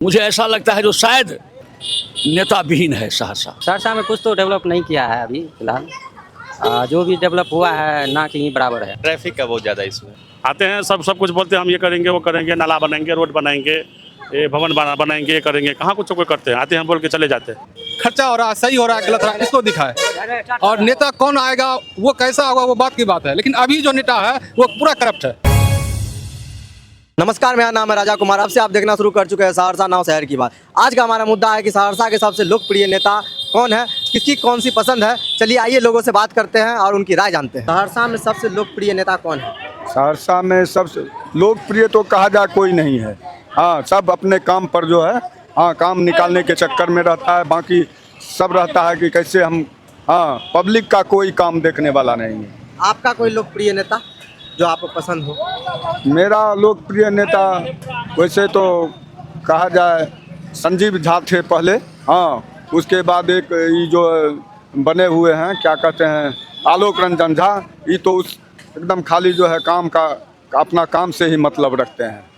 मुझे ऐसा लगता है जो शायद नेता विहीन है सहरसा। सहरसा में कुछ तो डेवलप नहीं किया है अभी फिलहाल। जो भी डेवलप हुआ है ना कि बराबर है। ट्रैफिक का बहुत ज़्यादा इशू है। आते हैं सब कुछ बोलते हैं हम ये करेंगे वो करेंगे, नाला बनाएंगे, रोड बनाएंगे, ये भवन बनाएंगे, ये करेंगे। कहाँ कुछ कोई करते हैं, आते हैं बोल के चले जाते हैं। खर्चा हो रहा है, सही हो रहा है, गलत हो रहा है, इसको दिखाए। और नेता कौन आएगा वो कैसा होगा वो बात की बात है, लेकिन अभी जो नेता है वो पूरा करप्ट है। नमस्कार, मेरा नाम है राजा कुमार। अब से आप देखना शुरू कर चुके हैं सहरसा नाव शहर की बात। आज का हमारा मुद्दा है कि सहरसा के सबसे लोकप्रिय नेता कौन है, किसकी कौन सी पसंद है। चलिए आइए लोगों से बात करते हैं और उनकी राय जानते हैं। सहरसा में सबसे लोकप्रिय नेता कौन है? सहरसा में सबसे लोकप्रिय तो कहा जाए कोई नहीं है। हाँ, सब अपने काम पर जो है काम निकालने के चक्कर में रहता है। बाकी सब रहता है कि कैसे हम पब्लिक का कोई काम देखने वाला नहीं है। आपका कोई लोकप्रिय नेता जो आपको पसंद हो? मेरा लोकप्रिय नेता वैसे तो कहा जाए संजीव झा थे पहले। उसके बाद एक ये जो बने हुए हैं क्या कहते हैं आलोक रंजन झा, ये तो उस एकदम खाली जो है काम का अपना काम से ही मतलब रखते हैं।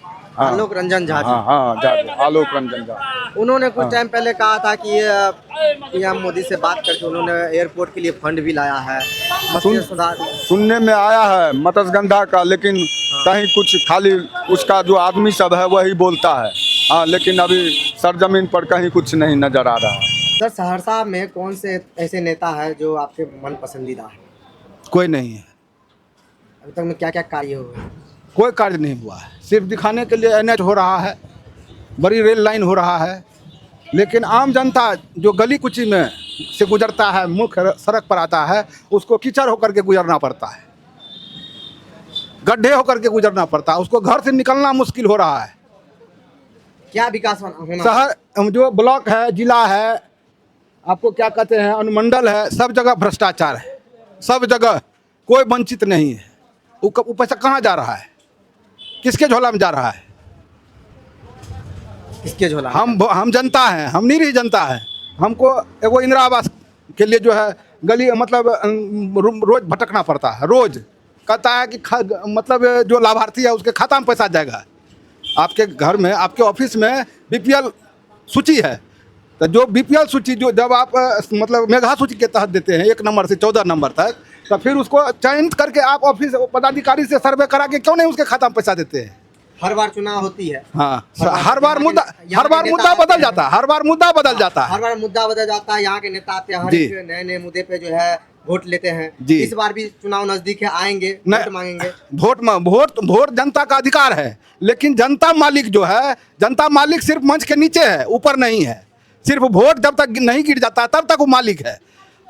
आलोक रंजन झा। आलोक रंजन झा। उन्होंने कुछ टाइम पहले कहा था कि पीएम मोदी से बात करके उन्होंने एयरपोर्ट के लिए फंड भी लाया है। सुनने में आया है मत्स्यगंधा का, लेकिन कहीं कुछ खाली उसका जो आदमी सब है वही बोलता है। लेकिन अभी सरजमीन पर कहीं कुछ नहीं नजर आ रहा है। सर, सहरसा में कौन से ऐसे नेता है जो आपके मन पसंदीदा है? कोई नहीं है। अभी तक में क्या क्या कार्य हुए? कोई कार्य नहीं हुआ है, सिर्फ दिखाने के लिए एनएच हो रहा है, बड़ी रेल लाइन हो रहा है, लेकिन आम जनता जो गली कुची में से गुजरता है, मुख्य सड़क पर आता है, उसको कीचड़ होकर के गुजरना पड़ता है, गड्ढे होकर के गुजरना पड़ता है, उसको घर से निकलना मुश्किल हो रहा है। क्या विकास होना? शहर जो ब्लॉक है, जिला है, आपको क्या कहते हैं अनुमंडल है, सब जगह भ्रष्टाचार है, सब जगह कोई वंचित नहीं है। वो पैसा कहाँ जा रहा है, किसके झोला में जा रहा है? किसके झोला? हम जनता हैं, हम निरीह जनता है। हमको एगो इंदिरा आवास के लिए जो है गली मतलब रोज भटकना पड़ता है। रोज कहता है कि मतलब जो लाभार्थी है उसके खाता में पैसा जाएगा। आपके घर में, आपके ऑफिस में बीपीएल सूची है, तो जो बीपीएल सूची जो जब आप मतलब मेघा सूची के तहत देते हैं 1 नंबर से 14 नंबर तक, तो फिर उसको चयनित करके आप ऑफिस पदाधिकारी से सर्वे करा के क्यों नहीं उसके खाता में पैसा देते हैं? हर बार चुनाव होती है। हर बार मुद्दा बदल जाता है। हर बार मुद्दा बदल जाता है। यहाँ के नेता आते हैं, हर एक नए मुद्दे पे जो है वोट लेते हैं। इस बार भी चुनाव नजदीक है, आएंगे, वोट मांगेंगे। वोट जनता का अधिकार है, लेकिन जनता मालिक जो है, जनता मालिक सिर्फ मंच के नीचे है, ऊपर नहीं है। सिर्फ वोट जब तक नहीं गिर जाता तब तक वो मालिक है।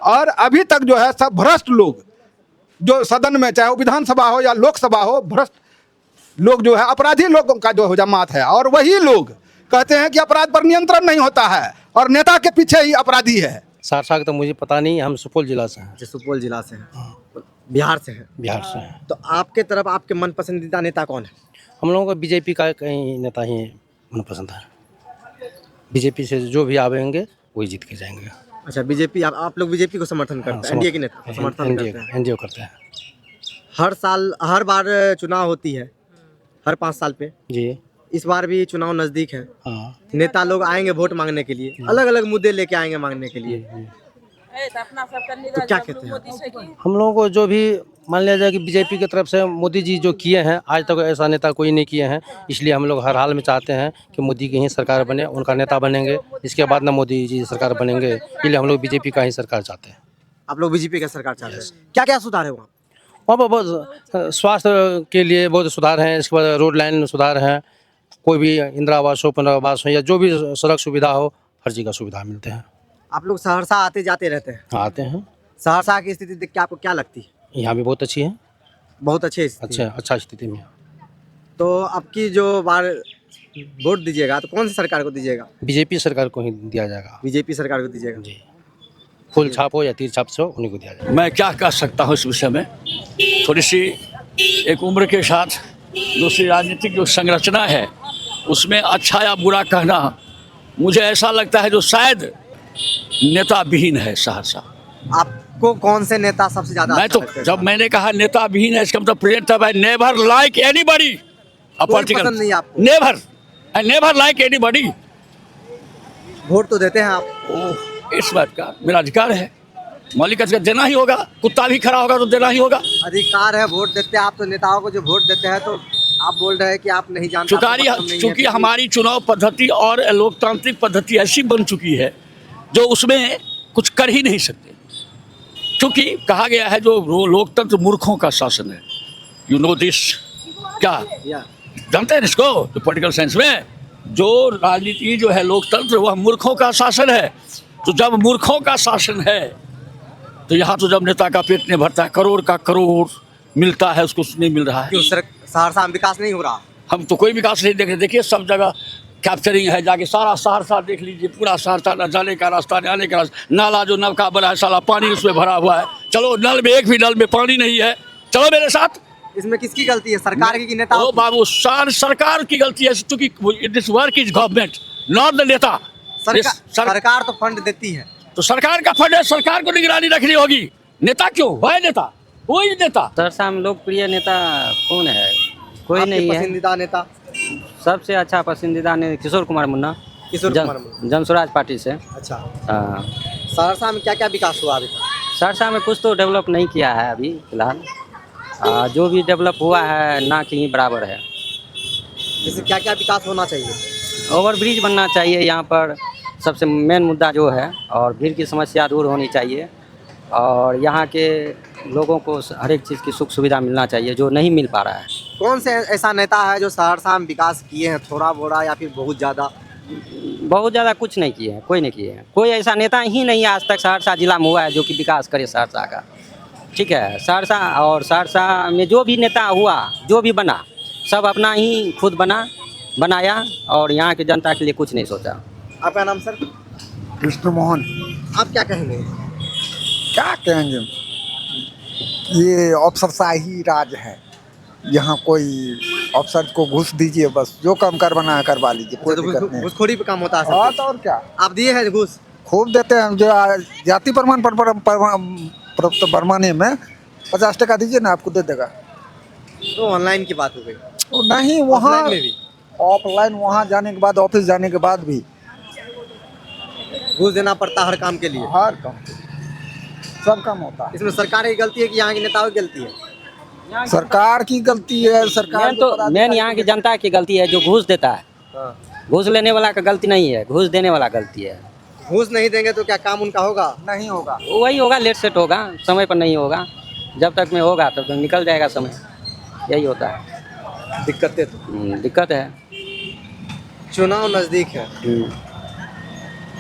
और अभी तक जो है सब भ्रष्ट लोग जो सदन में, चाहे वो विधानसभा हो या लोकसभा हो, भ्रष्ट लोग जो है अपराधी लोगों का जो जमात है। और वही लोग कहते हैं कि अपराध पर नियंत्रण नहीं होता है और नेता के पीछे ही अपराधी है। सहरसा का तो मुझे पता नहीं, हम सुपौल जिला से हैं। सुपौल जिला से हैं, बिहार से हैं। बिहार से हैं। तो आपके तरफ आपके मन पसंदीदा नेता कौन है? हम लोगों को बीजेपी का कहीं नेता ही मनपसंद है। बीजेपी से जो भी आवेंगे वही जीत के जाएंगे। अच्छा, बीजेपी, आप लोग बीजेपी को समर्थन करते हैं? एनडीए के नेता समर्थन करते हैं? एनडीए करते हैं। हर बार चुनाव होती है, हर 5 साल पे जी। इस बार भी चुनाव नजदीक है। नेता लोग आएंगे वोट मांगने के लिए, अलग अलग मुद्दे लेके आएंगे मांगने के लिए। तो क्या कहते हैं? हम लोगों को जो भी मान लिया जाए कि बीजेपी की तरफ से मोदी जी जो किए हैं, आज तक ऐसा नेता कोई नहीं किए हैं। इसलिए हम लोग हर हाल में चाहते हैं कि मोदी की ही सरकार बने, उनका नेता बनेंगे। इसके बाद ना मोदी जी सरकार बनेंगे, इसलिए हम लोग बीजेपी का ही सरकार चाहते हैं। आप लोग बीजेपी का सरकार चाहते हैं? क्या क्या सुधार है वहाँ? वहाँ पर बहुत स्वास्थ्य के लिए बहुत सुधार हैं। इसके बाद रोड लाइन में सुधार हैं। कोई भी इंदिरा आवास हो, पुनर्वास हो, या जो भी सड़क सुविधा हो, हर चीज़ का सुविधा मिलते हैं। आप लोग सहरसा आते जाते रहते हैं? आते हैं। सहरसा की स्थिति देख के आपको क्या लगती है? यहाँ भी बहुत अच्छी है। बहुत अच्छी स्थिति। अच्छा स्थिति में। तो अब की जो बार वोट दीजिएगा तो कौन सी सरकार को दीजिएगा? बीजेपी सरकार को ही दिया जाएगा। बीजेपी सरकार को दीजिएगा जी। फुल छाप हो या तीर छाप से हो, उन्हीं को दिया जाएगा। मैं क्या कह सकता हूँ इस विषय में? थोड़ी सी एक उम्र के साथ दूसरी राजनीतिक जो संरचना है उसमें अच्छा या बुरा कहना, मुझे ऐसा लगता है जो शायद नेता विहीन है सहरसा। आपको कौन से नेता सबसे ज्यादा? मैं तो जब मैंने कहा नेता विहीन है, इसका मतलब प्रेजेंट है never like anybody a political, never like anybody vote तो देते हैं आप। वो इस बात का मेरा अधिकार है, मौलिक अधिकार देना ही होगा। कुत्ता भी खड़ा होगा तो देना ही होगा। अधिकार है, वोट देते हैं आप, तो नेताओं को जो वोट देते हैं तो आप बोल रहे हैं कि आप नहीं जानते, आपको मतलब नहीं है चूंकि कि- हमारी चुनाव पद्धति और लोकतांत्रिक पद्धति ऐसी बन चुकी है जो उसमें कुछ कर ही नहीं सकते। क्योंकि कहा गया है जो लोकतंत्र मूर्खों का शासन है। यू नो दिस, क्या या जानते हैं इसको? जो पॉलिटिकल साइंस में जो राजनीति जो है लोकतंत्र, वह मूर्खों का शासन है। तो जब मूर्खों का शासन है तो यहाँ तो जब नेता का पेट नहीं भरता है, करोड़ का करोड़ मिलता है, उसको नहीं मिल रहा है। क्यों सर, सहरसा में विकास नहीं हो रहा? हम तो कोई विकास नहीं देख रहे। देखिए सब जगह कैप्चरिंग है, जाके सारा सहरसा देख लीजिए, पूरा सहरसा, न जाने का रास्ता न आने का रास्ता। नाला जो नल का बना है साला पानी उसमें भरा हुआ है। चलो नल में, एक भी नल में पानी नहीं है, चलो मेरे साथ। इसमें किसकी गलती है, सरकार की कि नेताओं ओ की? बाबू, सरकार की गलती है, क्योंकि this work is government not the नेता। सरकार तो फंड देती है। तो सरकार का फंड है, सरकार को निगरानी रखनी होगी। नेता क्यों है? नेता कोई नेता। सहरसा में लोकप्रिय नेता कौन है? कोई आपके नहीं है। पसंदीदा नेता? सबसे अच्छा पसंदीदा ने किशोर कुमार मुन्ना, किशोर कुमार मुन्ना। जनसुराज पार्टी से। अच्छा, हाँ। सहरसा में क्या क्या विकास हुआ अभी तक? सहरसा में कुछ तो डेवलप नहीं किया है अभी फिलहाल। जो भी डेवलप हुआ है ना कि बराबर है। जैसे क्या क्या विकास होना चाहिए? ओवरब्रिज बनना चाहिए यहाँ पर, सबसे मेन मुद्दा जो है, और भीड़ की समस्या दूर होनी चाहिए, और यहाँ के लोगों को हर एक चीज़ की सुख सुविधा मिलना चाहिए जो नहीं मिल पा रहा है। कौन से ऐसा नेता है जो सहरसा में विकास किए हैं, थोड़ा बोड़ा या फिर बहुत ज़्यादा? बहुत ज़्यादा कुछ नहीं किए हैं, कोई नहीं किए हैं। कोई ऐसा नेता ही नहीं आज तक सहरसा जिला में हुआ है जो कि विकास करे सहरसा का। ठीक है, सहरसा और सहरसा में जो भी नेता हुआ, जो भी बना, सब अपना ही खुद बनाया और यहाँ की जनता के लिए कुछ नहीं सोचा। आपका नाम सर? कृष्ण मोहन। आप क्या कहेंगे? क्या कहेंगे, ये अफसरशाही राज है। यहाँ कोई अफसर को घूस दीजिए, बस जो काम करवाना है करवा लीजिए, कोई दिक्कत नहीं। घूसखोरी पे काम होता है हाँ सब तो और क्या, कुछ। आप दिए हैं घूस? खूब देते हैं। जो जाति प्रमाण पत्र बनवाने में 50 टका दीजिए ना, आपको दे देगा। तो ऑनलाइन की बात हो गई। तो नहीं, वहाँ ऑफलाइन में भी ऑफलाइन वहाँ जाने के बाद, ऑफिस जाने के बाद भी घूस देना पड़ता है हर काम के लिए। हर काम, सब काम होता है। इसमें सरकार की गलती है कि यहाँ के नेताओं की गलती है? सरकार की गलती है। सरकार मेन तो मेन यहाँ की जनता की गलती है जो घूस देता है। घूस लेने वाला का गलती नहीं है, घूस देने वाला गलती है। घूस नहीं देंगे तो क्या काम उनका होगा? नहीं होगा। वही होगा, लेट सेट होगा, समय पर नहीं होगा। जब तक में होगा तब तक निकल जाएगा समय, यही होता है। दिक्कतें तो दिक्कत है। चुनाव नज़दीक है,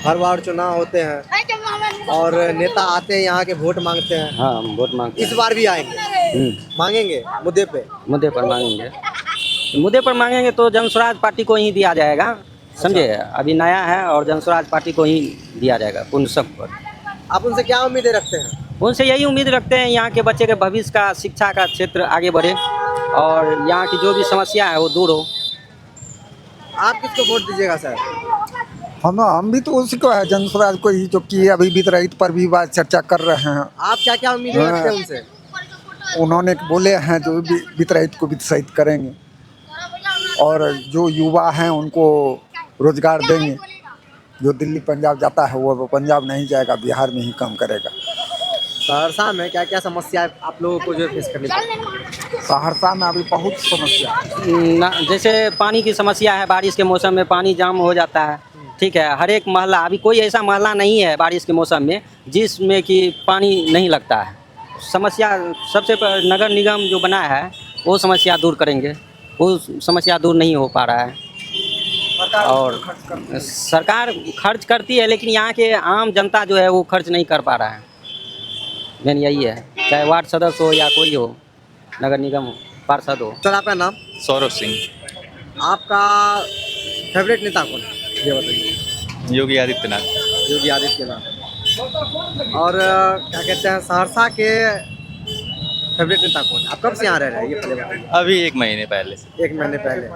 हर बार चुनाव होते हैं और नेता आते हैं यहाँ के, वोट मांगते हैं। हाँ, हम वोट मांगते इस बार भी आएंगे, मांगेंगे मुद्दे पे? मुद्दे पर मांगेंगे। मुद्दे पर मांगेंगे तो जनसुराज पार्टी को ही दिया जाएगा, समझे। अभी नया है और जनसुराज पार्टी को ही दिया जाएगा पूर्ण सब पर। आप उनसे क्या उम्मीदें रखते हैं? उनसे यही उम्मीद रखते हैं यहाँ के बच्चे के भविष्य का, शिक्षा का क्षेत्र आगे बढ़े और यहाँ की जो भी समस्या है वो दूर हो। आप किसको वोट दीजिएगा सर? हम भी तो उसी को है, जनसुराज को ही, जो कि अभी वित्त पर भी बात चर्चा कर रहे हैं। आप क्या क्या उम्मीदें रखते हैं उनसे? उन्होंने बोले हैं जो वित्त को वित्त करेंगे और जो युवा हैं उनको रोजगार देंगे। जो दिल्ली पंजाब जाता है वो पंजाब नहीं जाएगा, बिहार में ही काम करेगा। सहरसा में क्या क्या समस्या आप लोगों को जो फेस करनी पड़ती है? सहरसा में अभी बहुत समस्या है। जैसे पानी की समस्या है, बारिश के मौसम में पानी जाम हो जाता है। ठीक है, हर एक मोहल्ला, अभी कोई ऐसा मोहल्ला नहीं है बारिश के मौसम में जिसमें कि पानी नहीं लगता है। समस्या सबसे नगर निगम जो बना है वो समस्या दूर करेंगे, वो समस्या दूर नहीं हो पा रहा है। और सरकार खर्च करती है लेकिन यहाँ के आम जनता जो है वो खर्च नहीं कर पा रहा है। मेन यही है, चाहे वार्ड सदस्य हो या कोई हो, नगर निगम हो, पार्षद हो। सर आपका नाम? सौरभ सिंह। आपका फेवरेट नेता कौन है ये बताइए? योगी आदित्यनाथ। योगी आदित्यनाथ। और क्या कहते हैं, सहरसा के फेवरेट नेता कौन है? आप कब से यहाँ रह रहे हैं ये पहले बताइए। अभी 1 महीने पहले से। 1 महीने पहले।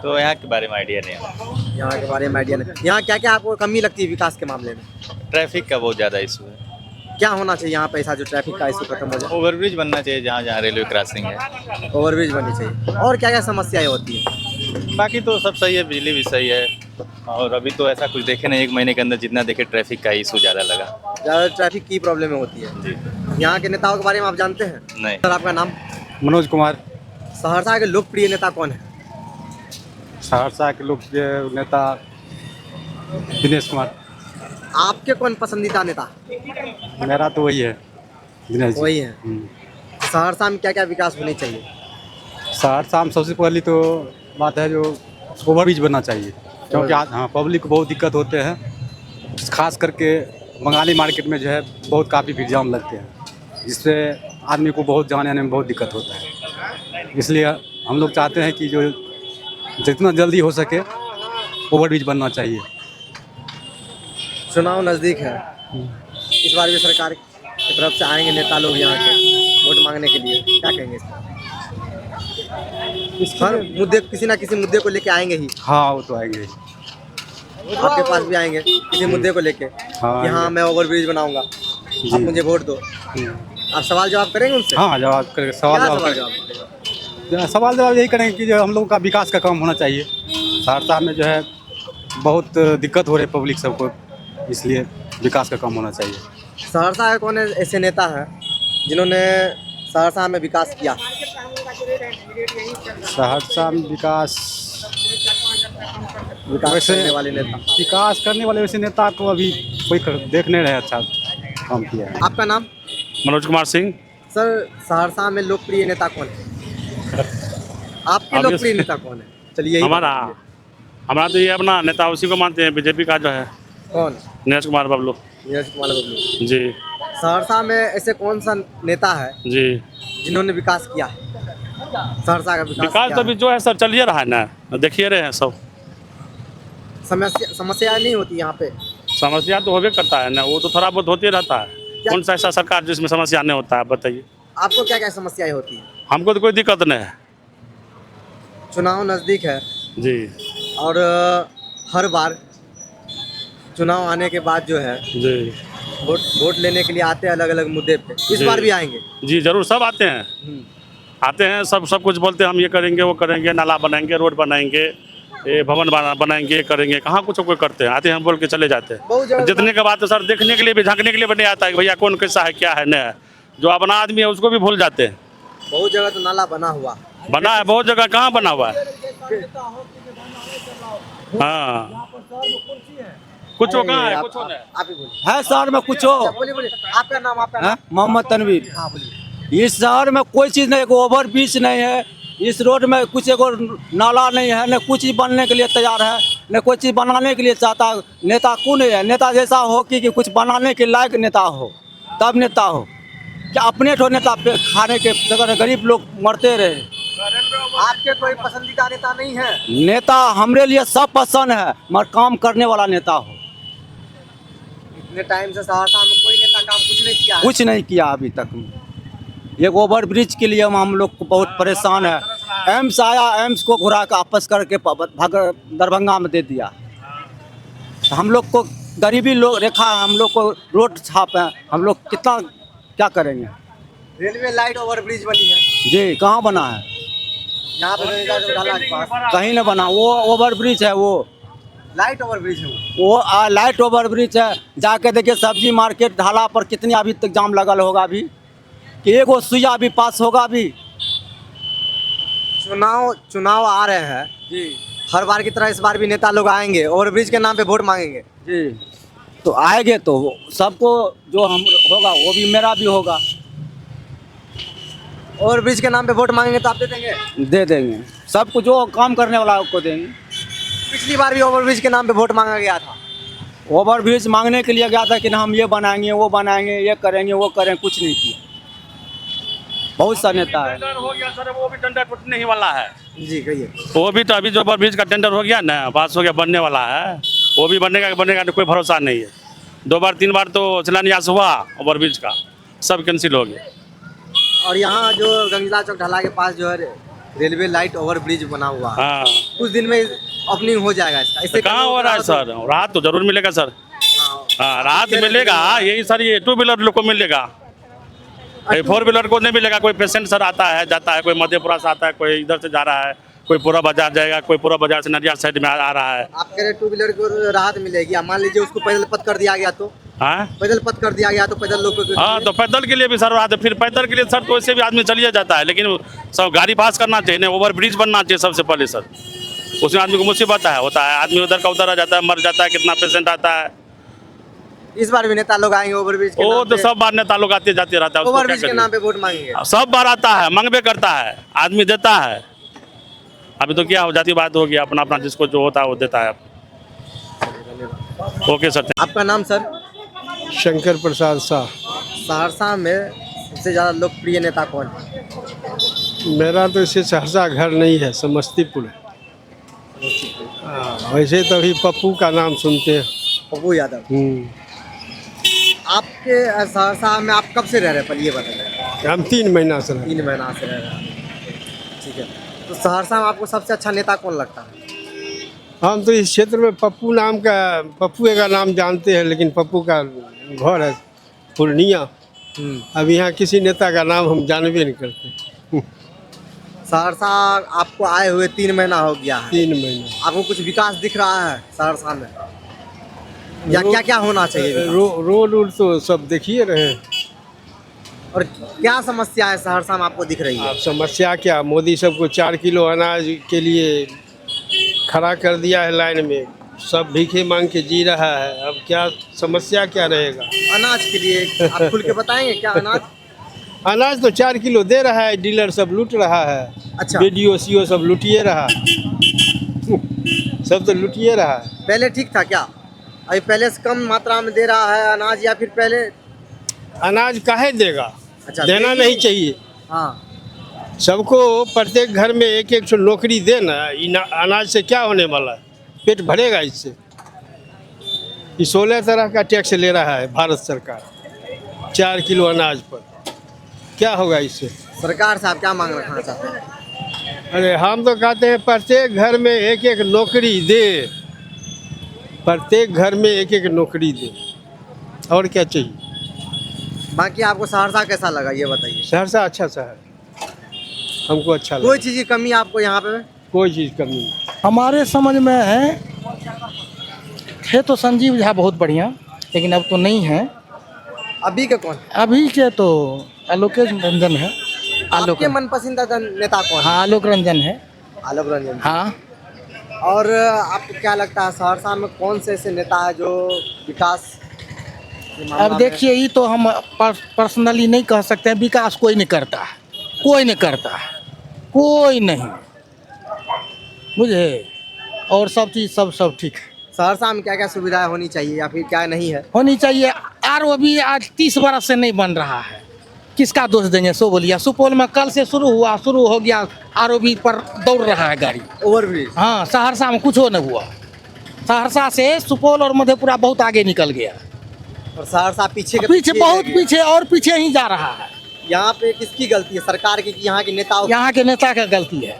तो यहाँ के बारे में आइडिया नहीं है। यहाँ के बारे में आइडिया नहीं। यहाँ क्या क्या आपको कमी लगती है विकास के मामले में? ट्रैफिक का बहुत ज़्यादा इशू है। क्या होना चाहिए यहाँ पे ऐसा जो ट्रैफिक का इशू खत्म हो जाए? ओवरब्रिज बनना चाहिए जहाँ जहाँ रेलवे क्रॉसिंग है। ओवरब्रिज बननी चाहिए। और क्या क्या समस्याएं होती हैं? बाकी तो सब सही है, बिजली भी सही है, और अभी तो ऐसा कुछ देखे नहीं, 1 महीने के अंदर जितना देखे ट्रैफिक का इशू ज़्यादा लगा। ज़्यादा ट्रैफिक की प्रॉब्लम होती है जी यहाँ के नेताओं के बारे में आप जानते हैं? नहीं। सर आपका नाम? मनोज कुमार। सहरसा के लोकप्रिय नेता कौन है? सहरसा के लोकप्रिय नेता दिनेश कुमार। आपके कौन पसंदीदा नेता? मेरा तो वही है, दिनेश जी। वही है। सहरसा में क्या क्या विकास होने चाहिए? सहरसा में सबसे पहली तो बात है जो ओवरब्रिज बनना चाहिए, क्योंकि आज हाँ पब्लिक को बहुत दिक्कत होते हैं, खास करके बंगाली मार्केट में जो है बहुत काफ़ी भीड़ जाम लगते हैं, जिससे आदमी को बहुत जाने आने में बहुत दिक्कत होता है। इसलिए हम लोग चाहते हैं कि जो जितना जल्दी हो सके ओवरब्रिज बनना चाहिए। चुनाव नज़दीक है, इस बार भी सरकार की तरफ से आएंगे नेता लोग यहाँ के वोट मांगने के लिए, क्या कहेंगे इस पर? हर मुद्दे किसी ना किसी मुद्दे को लेके आएंगे ही। हाँ वो तो आएंगे ही। आपके पास भी आएंगे किसी मुद्दे को लेके कि हाँ मैं ओवरब्रिज बनाऊंगा, आप मुझे वोट दो। आप सवाल जवाब करेंगे उनसे? हाँ जवाब करेंगे, सवाल जवाब यही करेंगे कि जो हम लोगों का विकास का काम होना चाहिए। सहरसा में जो है बहुत दिक्कत हो रही है पब्लिक सबको, इसलिए विकास का काम होना चाहिए। सहरसा के कौन ऐसे नेता हैं जिन्होंने सहरसा में विकास किया? सहरसा में विकास करने वाले नेता? विकास करने वाले वैसे नेता को अभी कोई देख नहीं रहे अच्छा काम किया है। आपका नाम? मनोज कुमार सिंह। सर सहरसा में लोकप्रिय नेता कौन है? आपके लोकप्रिय नेता कौन है? चलिए हमारा तो ये अपना नेता उसी को मानते हैं, बीजेपी का जो है। कौन? नीरज कुमार बबलू। नीरज कुमार बबलू जी। सहरसा में ऐसे कौन सा नेता है जी जिन्होंने विकास किया? सहरसा का विकास तो अभी जो है सर चलिए रहा है ना, देखिए रहे हैं सब। समस्या नहीं होती यहाँ पे? समस्या तो होबे करता है ना, वो तो थोड़ा बहुत होते रहता है। कौन सा ऐसा सरकार जिसमें समस्या नहीं होता है, बताइए। आपको क्या क्या समस्याएं होती है? हमको तो कोई दिक्कत नहीं है। चुनाव नज़दीक है जी। और हर बार चुनाव आने के बाद जो है जी वोट लेने के लिए आते हैं अलग अलग मुद्दे पे। इस बार भी आएंगे? जी जरूर, सब आते हैं। आते हैं सब कुछ बोलते हैं, हम ये करेंगे वो करेंगे, नाला बनाएंगे, रोड बनाएंगे, ये भवन बनाएंगे, करेंगे। कहाँ कुछ कोई करते हैं, आते हैं हम बोल के चले जाते हैं। जितने का बात है सर, देखने के लिए भी झांकने के लिए भी नहीं आता है कि भैया कौन कैसा है क्या है नहीं है। जो अपना आदमी है उसको भी भूल जाते हैं। बहुत जगह तो नाला बना है, बहुत जगह कहाँ बना हुआ है। हाँ कुछ कहाँ है, कुछ है शहर में कुछ हो। आपका नाम? आपका मोहम्मद तनवीर। इस शहर में कोई चीज़ नहीं, ओवर ब्रिज नहीं है, इस रोड में कुछ एगो नाला नहीं है, न कुछ बनने के लिए तैयार है, न कोई चीज़ बनाने के लिए चाहता। नेता कौन है? नेता जैसा हो कि कुछ बनाने के लायक नेता हो तब नेता हो, क्या अपने ठो नेता पे खाने के अगर गरीब लोग मरते रहे। आपके कोई पसंदीदा नेता नहीं है? नेता हमरे लिए सब पसंद है, मगर काम करने वाला नेता हो। इतने टाइम से सहरसा में कोई नेता काम कुछ नहीं किया है? कुछ नहीं किया अभी तक। एक ओवर ब्रिज के लिए हम लोग को बहुत परेशान है। एम्स आया, एम्स को घुरा के वापस करके दरभंगा में दे दिया। हम लोग को गरीबी लोग रेखा है, हम लोग को रोड छाप है, हम लोग कितना क्या करेंगे। रेलवे लाइट ओवर ब्रिज बनी है जी, कहाँ बना है? यहाँ पे कहीं नहीं बना। वो ओवर ब्रिज है, वो लाइट ओवर ब्रिज है। वो लाइट ओवर ब्रिज है। जाके देखिए सब्जी मार्केट ढाला पर कितनी अभी तक जाम लगल होगा अभी, कि एगो सुइया अभी पास होगा अभी। चुनाव आ रहे हैं जी, हर बार की तरह इस बार भी नेता लोग आएंगे ओवर ब्रिज के नाम पे वोट मांगेंगे जी। तो आएंगे तो सबको जो हम होगा वो भी मेरा भी होगा। ओवर ब्रिज के नाम पे वोट मांगेंगे तो आप दे देंगे? दे देंगे, सबको जो काम करने वाला है उसको देंगे। पिछली बार भी ओवर ब्रिज के नाम पे वोट मांगा गया था। ओवर ब्रिज मांगने के लिए गया था कि हम ये बनाएंगे, वो बनाएंगे, ये करेंगे, वो करेंगे, कुछ नहीं किया। बहुत सा नेता है। टेंडर हो गया सर, वो भी टेंडर टूटने ही वाला है। जी कहिए। वो भी तो अभी जो ओवर ब्रिज का टेंडर हो गया ना, पास हो गया, बनने वाला है। वो भी बनेगा तो कोई भरोसा नहीं है। 2 बार 3 बार तो शिलान्यास हुआ ओवर ब्रिज का, सब कैंसिल हो गया। और यहाँ जो गंगला चौक ढाला के पास जो है रेलवे लाइट ओवर ब्रिज बना हुआ है, हाँ कुछ दिन में ओपनिंग हो जाएगा इसका। इससे कहाँ हो रहा है सर? राहत तो जरूर मिलेगा सर। हाँ राहत मिलेगा, यही सर ये 2 व्हीलर लोग को मिलेगा, 4 व्हीलर को नहीं मिलेगा। कोई पेशेंट सर आता है जाता है, कोई मधेपुरा से आता है, कोई इधर से जा रहा है, कोई पूरा बाजार जाएगा, कोई पूरा बाजार से नदिया साइड में आ रहा है। आप कह रहे टू व्हीलर को राहत मिलेगी, अब मान लीजिए उसको पैदल पथ कर दिया गया तो हाँ पैदल पथ कर दिया गया तो पैदल लोग को हाँ, तो पैदल के लिए भी सर बात है। फिर पैदल के लिए सर तो वैसे भी आदमी चलिए जाता है, लेकिन सब गाड़ी पास करना चाहिए ना, ओवर ब्रिज बनना चाहिए सबसे पहले सर। उसमें आदमी को मुसीबत होता है, आदमी उधर का उधर आ जाता है, मर जाता है, कितना पेशेंट आता है। इस बार भी नेता लोग आएंगे ओवरब्रिज के वो नाम तो पे? सब बार नेता लोग आते जाते रहता है, उसको क्या ओवरब्रिज के करें? नाम पे वोट मांगेंगे? सब बार आता है, मांगबे करता है, आदमी देता है। अभी तो क्या हो जाती बात हो गया, अपना अपना जिसको जो होता है वो देता है। Okay sir. आपका नाम सर? शंकर प्रसाद शाह। सहरसा में सबसे ज़्यादा लोकप्रिय नेता कौन है? मेरा तो इसे सहरसा घर नहीं है, समस्तीपुर है। वैसे तो अभी पप्पू का नाम सुनते हैं। पप्पू यादव। आपके सहरसा में आप कब से रह रहे हैं, पर ये बताइए। हम 3 महीना से 3 महीना से रह रहे हैं, ठीक है। तो सहरसा में आपको सबसे अच्छा नेता कौन लगता है? हम तो इस क्षेत्र में पप्पू का नाम जानते हैं, लेकिन पप्पू का घर है पूर्णिया। अब यहाँ किसी नेता का नाम हम जानबे नहीं करते। सहरसा आपको आए हुए 3 महीना हो गया है, 3 महीना। आपको कुछ विकास दिख रहा है सहरसा में, या क्या क्या होना चाहिए? रोड तो सब देखिए रहे। और क्या समस्या है सहरसा में आपको दिख रही है? अब समस्या क्या, मोदी सबको 4 किलो अनाज के लिए खड़ा कर दिया है लाइन में, सब भीखे मांग के जी रहा है। अब क्या समस्या क्या रहेगा? अनाज के लिए आप खुल के बताएंगे क्या? अनाज तो 4 किलो दे रहा है, डीलर सब लूट रहा है। अच्छा, बीडीओ सीओ सब लूटिए रहा सब तो लूटिए रहा है। पहले ठीक था क्या? अभी पहले से कम मात्रा में दे रहा है अनाज, या फिर पहले? अनाज काहे देगा? अच्छा, देना नहीं चाहिए। हाँ, सबको प्रत्येक घर में एक एक नौकरी देना। अनाज से क्या होने वाला है? पेट भरेगा इससे? ये 16 तरह का टैक्स ले रहा है भारत सरकार 4 किलो अनाज पर, क्या होगा इससे? सरकार से आप क्या मांग रखना चाहते हैं? अरे हम तो कहते हैं प्रत्येक घर में एक एक नौकरी दे, प्रत्येक घर में एक एक नौकरी दे, और क्या चाहिए? बाकी आपको सहरसा कैसा लगा ये बताइए। सहरसा अच्छा शहर, हमको अच्छा लगा। कोई चीज़ की कमी आपको यहाँ पे? कोई चीज़ कमी नहीं। हमारे समझ में है तो संजीव झा बहुत बढ़िया, लेकिन अब तो नहीं है। अभी के कौन? अभी के तो आलोक रंजन है। आपके मन पसंदीदा नेता कौन? हाँ, आलोक रंजन है। आलोक रंजन। हाँ। और आपको क्या लगता है सहरसा में कौन से ऐसे नेता है जो विकास? अब देखिए, ये तो हम पर्सनली नहीं कह सकते हैं। विकास कोई नहीं करता है, कोई नहीं करता है, कोई नहीं, बुझे। और सब चीज़ सब ठीक है। सहरसा में क्या क्या सुविधाएं होनी चाहिए या फिर क्या नहीं है? होनी चाहिए। आरओ भी आज 30 बरस से नहीं बन रहा है, किसका दोष देंगे? सो बोलिए। सुपौल में कल से शुरू हो गया, आरओबी पर दौड़ रहा है गाड़ी। ओवरब्रिज? हाँ, सहरसा में कुछ नहीं हुआ। सहरसा से सुपौल और मधेपुरा बहुत आगे निकल गया, और सहरसा पीछे बहुत पीछे, और पीछे ही जा रहा है। यहाँ पे किसकी गलती है? सरकार की कि यहाँ के नेताओं? यहाँ के नेता का गलती है।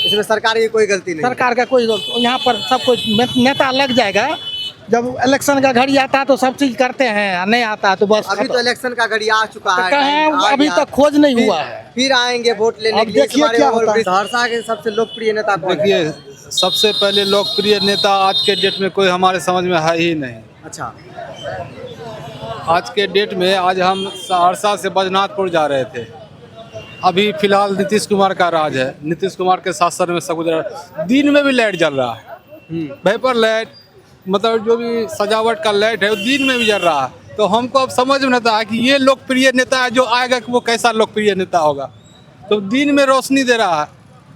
इसमें सरकार की कोई गलती नहीं? सरकार का कोई गलती, यहाँ पर सब कुछ नेता लग जाएगा। जब इलेक्शन का घड़ी आता है तो सब चीज करते हैं, नहीं आता तो बस। अभी तो इलेक्शन का घड़ी आ चुका है, अभी तक खोज नहीं हुआ है। फिर आएंगे वोट लेने के लिए। देखिए क्या होता है। सहरसा के सबसे लोकप्रिय नेता कौन है? देखिए, सबसे पहले लोकप्रिय नेता आज के डेट में कोई हमारे समझ में है ही नहीं। अच्छा, आज के डेट में आज हम सहरसा से बजनाथपुर जा रहे थे। अभी फिलहाल नीतीश कुमार का राज है, नीतीश कुमार के शासन में सब गुजरा। दिन में भी लाइट जल रहा है, वेपर लाइट, मतलब जो भी सजावट का लाइट है वो दिन में भी जल रहा है। तो हमको अब समझ में नहीं आता है कि ये लोकप्रिय नेता है जो आएगा कि वो कैसा लोकप्रिय नेता होगा। तो दिन में रोशनी दे रहा है,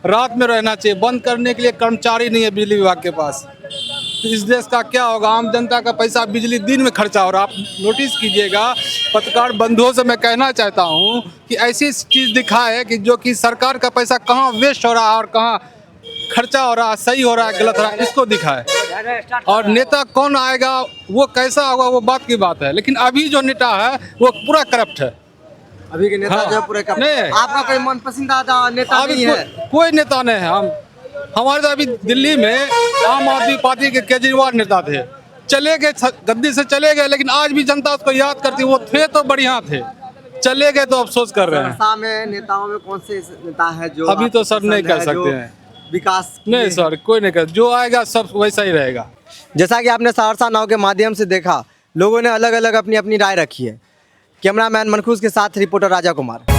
रात में रहना चाहिए। बंद करने के लिए कर्मचारी नहीं है बिजली विभाग के पास। तो इस देश का क्या होगा? आम जनता का पैसा बिजली दिन में खर्चा हो रहा है। आप नोटिस कीजिएगा, पत्रकार बंधुओं से मैं कहना चाहता हूँ कि ऐसी चीज़ दिखाए कि जो कि सरकार का पैसा कहाँ वेस्ट हो रहा है और कहाँ खर्चा हो रहा है, सही हो रहा है, गलत हो रहा है, इसको दिखाए। और नेता कौन आएगा, वो कैसा होगा, वो बात की बात है। लेकिन अभी जो नेता है वो पूरा करप्ट है। अभी के नेता जो पूरे करप्ट है। आपका कोई मन पसंदीदा नेता नहीं है? कोई नेता नहीं है। हमारे तो अभी दिल्ली में आम आदमी पार्टी के केजरीवाल नेता थे, चले गए, गद्दी से चले गए, लेकिन आज भी जनता उसको याद करती। वो थे तो बढ़िया थे, चले गए तो अफसोस कर रहे हैं। सहरसा में नेताओं में कौन से नेता है जो अभी तो सर नहीं कह सकते हैं। विकास नहीं सर, कोई नहीं कर, जो आएगा सब वैसा ही रहेगा। जैसा कि आपने सहरसा नाव के माध्यम से देखा, लोगों ने अलग अलग अपनी अपनी राय रखी है। कैमरामैन मनखूस के साथ रिपोर्टर राजा कुमार।